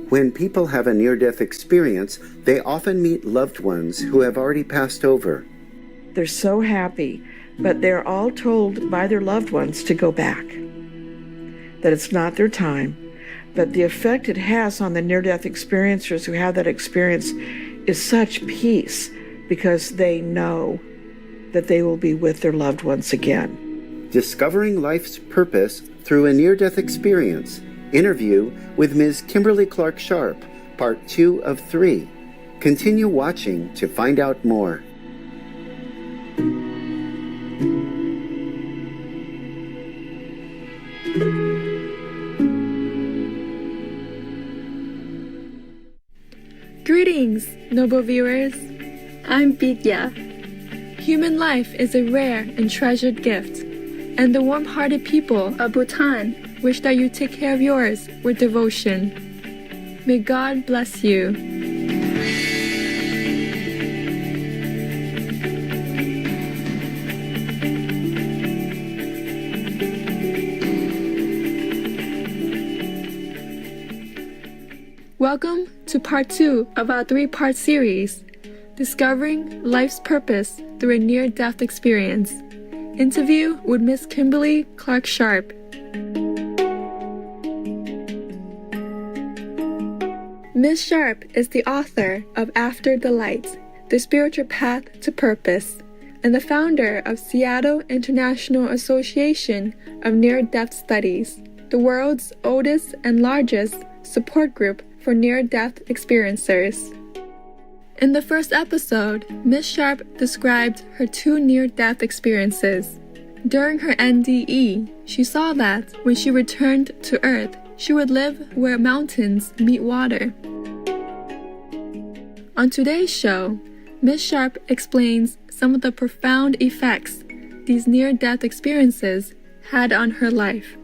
When people have a near-death experience, they often meet loved ones who have already passed over. They're so happy, but they're all told by their loved ones to go back, that it's not their time. But the effect it has on the near-death experiencers who have that experience is such peace, because they know that they will be with their loved ones again. Discovering life's purpose through a near-death experience. Interview with Ms. Kimberly Clark Sharp, Part 2 of 3. Continue watching to find out more. Greetings, noble viewers. I'm Vidya. Human life is a rare and treasured gift, and the warm-hearted people of Bhutan wish that you take care of yours with devotion. May God bless you. Welcome to part 2 of our 3-part series, Discovering Life's Purpose Through a Near-Death Experience. Interview with Miss Kimberly Clark Sharp. Ms. Sharp is the author of After the Light, The Spiritual Path to Purpose, and the founder of Seattle International Association of Near-Death Studies, the world's oldest and largest support group for near-death experiencers. In the first episode, Ms. Sharp described her 2 near-death experiences. During her NDE, she saw that when she returned to Earth, she would live where mountains meet water. On today's show, Ms. Sharp explains some of the profound effects these near-death experiences had on her life.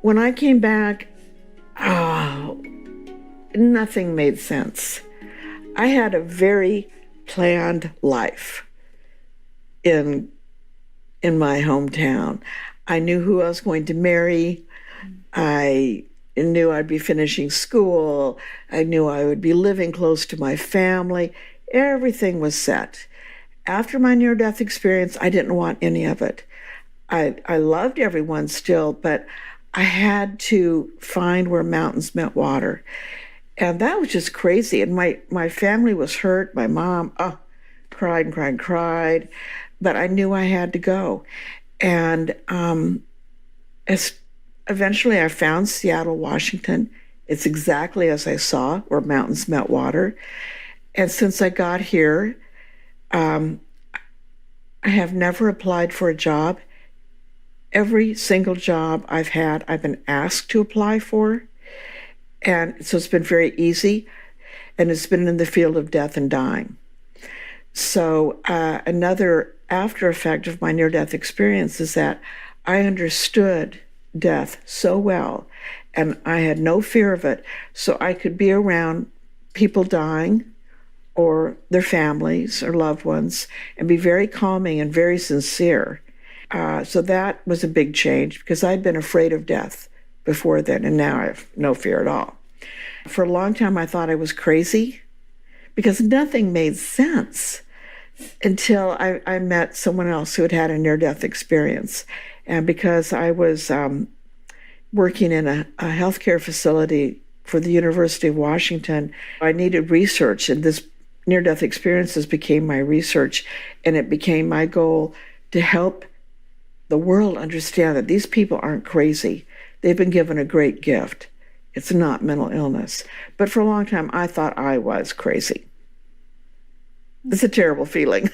When I came back, nothing made sense. I had a very planned life in my hometown. I knew who I was going to marry. I knew I'd be finishing school. I knew I would be living close to my family. Everything was set. After my near-death experience, I didn't want any of it. I loved everyone still, but I had to find where mountains met water. And that was just crazy. And my family was hurt. My mom cried and cried and cried. But I knew I had to go. And eventually I found Seattle, Washington. It's exactly as I saw, where mountains met water. And since I got here, I have never applied for a job. Every single job I've had, I've been asked to apply for. And so it's been very easy, and it's been in the field of death and dying. So another after effect of my near-death experience is that I understood death so well, and I had no fear of it, so I could be around people dying or their families or loved ones and be very calming and very sincere. So that was a big change, because I'd been afraid of death before then, and now I have no fear at all. For a long time, I thought I was crazy because nothing made sense until I met someone else who had had a near-death experience. And because I was working in a healthcare facility for the University of Washington, I needed research, and this near-death experiences became my research, and it became my goal to help the world understand that these people aren't crazy. They've been given a great gift. It's not mental illness. But for a long time, I thought I was crazy. It's a terrible feeling.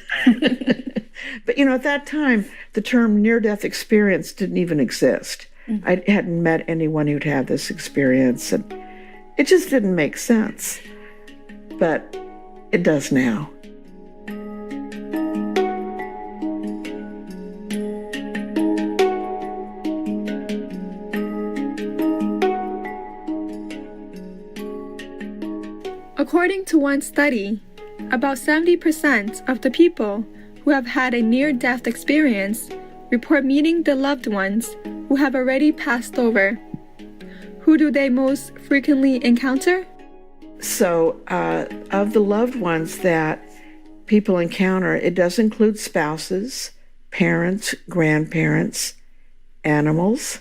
But, at that time, the term near-death experience didn't even exist. Mm-hmm. I hadn't met anyone who'd had this experience, and it just didn't make sense. But it does now. According to one study, about 70% of the people who have had a near-death experience report meeting the loved ones who have already passed over. Who do they most frequently encounter? So of the loved ones that people encounter, it does include spouses, parents, grandparents, animals,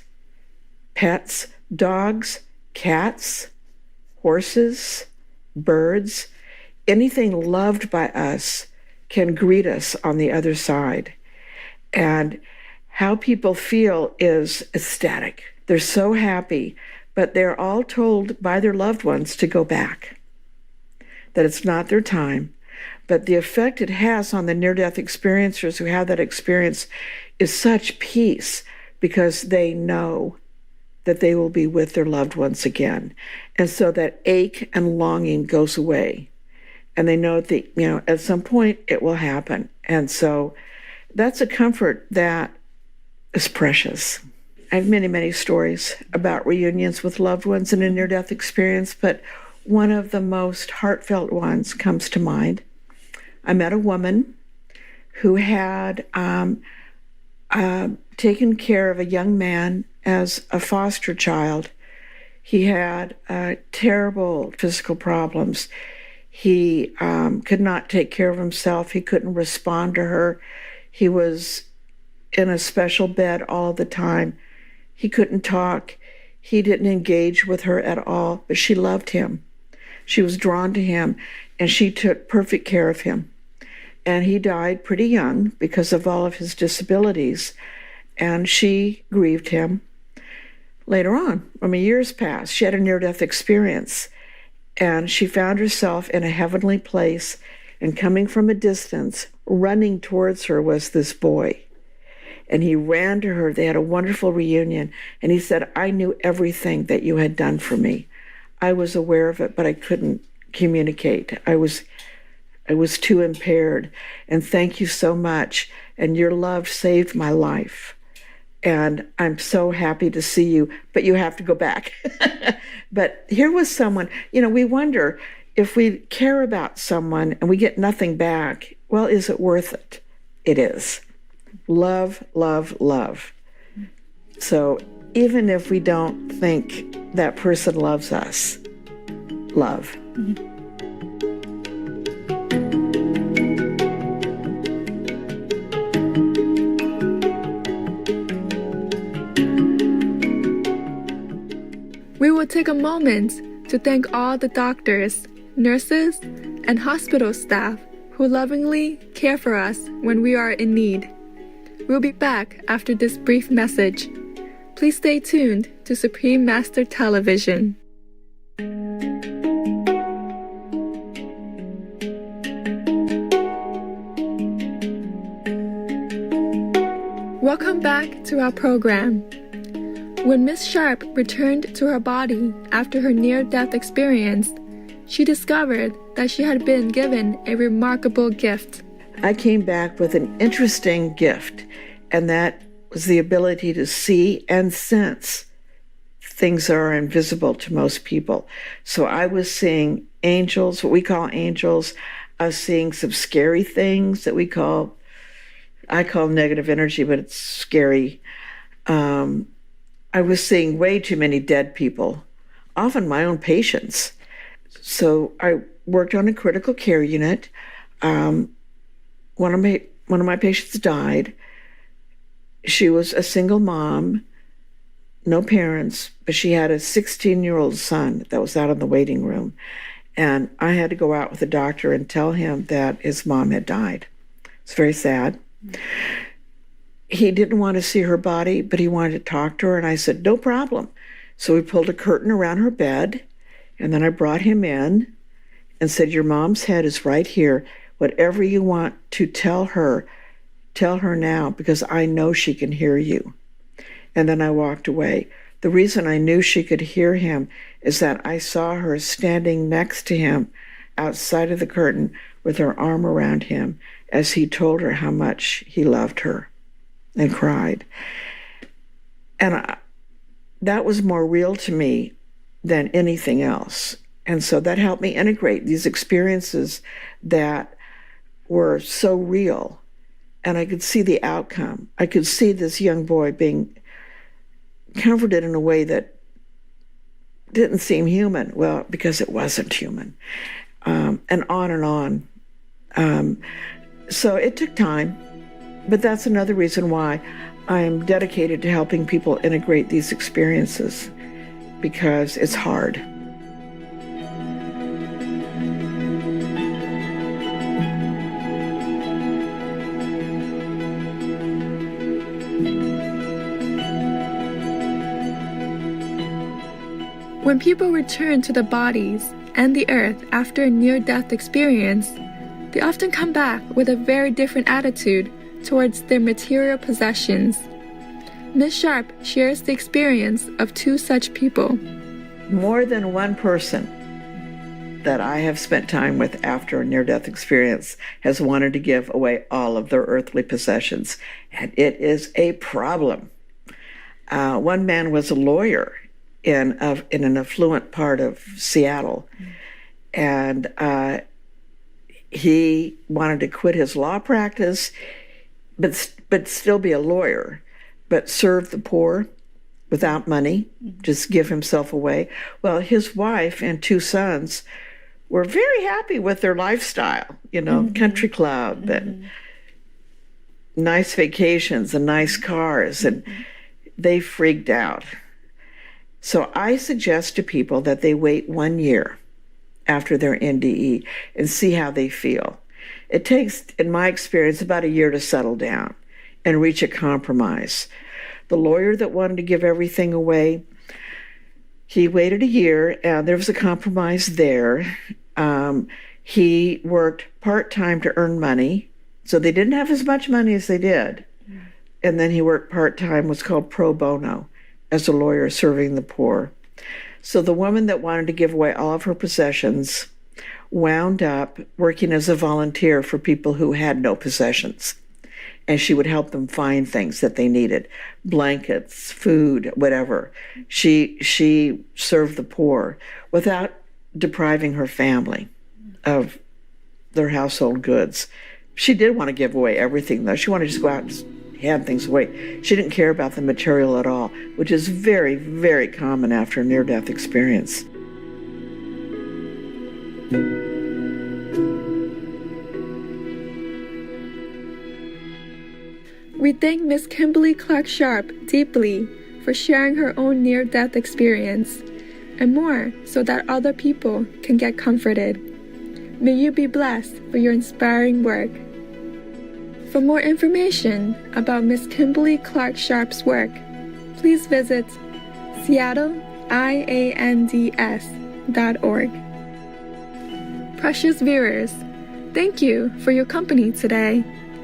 pets, dogs, cats, horses, birds. Anything loved by us can greet us on the other side. And how people feel is ecstatic. They're so happy, but they're all told by their loved ones to go back, that it's not their time. But the effect it has on the near-death experiencers who have that experience is such peace, because they know that they will be with their loved ones again. And so that ache and longing goes away. And they know that, at some point it will happen. And so that's a comfort that is precious. I have many, many stories about reunions with loved ones in a near-death experience, but one of the most heartfelt ones comes to mind. I met a woman who had taken care of a young man as a foster child. He had terrible physical problems. He could not take care of himself. He couldn't respond to her. He was in a special bed all the time. He couldn't talk. He didn't engage with her at all, but she loved him. She was drawn to him, and she took perfect care of him. And he died pretty young because of all of his disabilities, and she grieved him. Later on, years passed, she had a near-death experience, and she found herself in a heavenly place, and coming from a distance, running towards her was this boy. And he ran to her. They had a wonderful reunion, and he said, "I knew everything that you had done for me. I was aware of it, but I couldn't communicate. I was too impaired, and thank you so much, and your love saved my life. And I'm so happy to see you, but you have to go back." But here was someone, we wonder if we care about someone and we get nothing back, well, is it worth it? It is. Love, love, love. So even if we don't think that person loves us, love. We will take a moment to thank all the doctors, nurses, and hospital staff who lovingly care for us when we are in need. We'll be back after this brief message. Please stay tuned to Supreme Master Television. Welcome back to our program. When Miss Sharp returned to her body after her near-death experience, she discovered that she had been given a remarkable gift. I came back with an interesting gift, and that was the ability to see and sense things that are invisible to most people. So I was seeing angels, what we call angels. I was seeing some scary things that I call negative energy, but it's scary. I was seeing way too many dead people, often my own patients. So I worked on a critical care unit. One of my patients died. She was a single mom, no parents, but she had a 16-year-old son that was out in the waiting room. And I had to go out with the doctor and tell him that his mom had died. It's very sad. He didn't want to see her body, but he wanted to talk to her, and I said, "No problem." So we pulled a curtain around her bed, and then I brought him in and said, "Your mom's head is right here. Whatever you want to tell her now, because I know she can hear you." And then I walked away. The reason I knew she could hear him is that I saw her standing next to him outside of the curtain with her arm around him as he told her how much he loved her and cried. And that was more real to me than anything else. And so that helped me integrate these experiences that were so real. And I could see the outcome. I could see this young boy being comforted in a way that didn't seem human. Well, because it wasn't human. And on and on. So it took time, but that's another reason why I'm dedicated to helping people integrate these experiences, because it's hard. When people return to the bodies and the earth after a near-death experience, they often come back with a very different attitude towards their material possessions. Ms. Sharp shares the experience of 2 such people. More than one person that I have spent time with after a near-death experience has wanted to give away all of their earthly possessions, and it is a problem. One man was a lawyer in an affluent part of Seattle, and he wanted to quit his law practice, but still be a lawyer, but serve the poor without money, just give himself away. Well, his wife and 2 sons were very happy with their lifestyle, country club and nice vacations and nice cars, and they freaked out. So I suggest to people that they wait 1 year after their NDE and see how they feel. It takes, in my experience, about a year to settle down and reach a compromise. The lawyer that wanted to give everything away, he waited a year, and there was a compromise there. He worked part-time to earn money, so they didn't have as much money as they did. And then he worked part-time, what's called pro bono, as a lawyer serving the poor. So the woman that wanted to give away all of her possessions wound up working as a volunteer for people who had no possessions. And she would help them find things that they needed, blankets, food, whatever. She served the poor without depriving her family of their household goods. She did want to give away everything, though. She wanted to just go out and hand things away. She didn't care about the material at all, which is very, very common after a near-death experience. We thank Ms. Kimberly Clark Sharp deeply for sharing her own near-death experience, and more so that other people can get comforted. May you be blessed for your inspiring work. For more information about Ms. Kimberly Clark Sharp's work, please visit seattleiands.org. Precious viewers, thank you for your company today.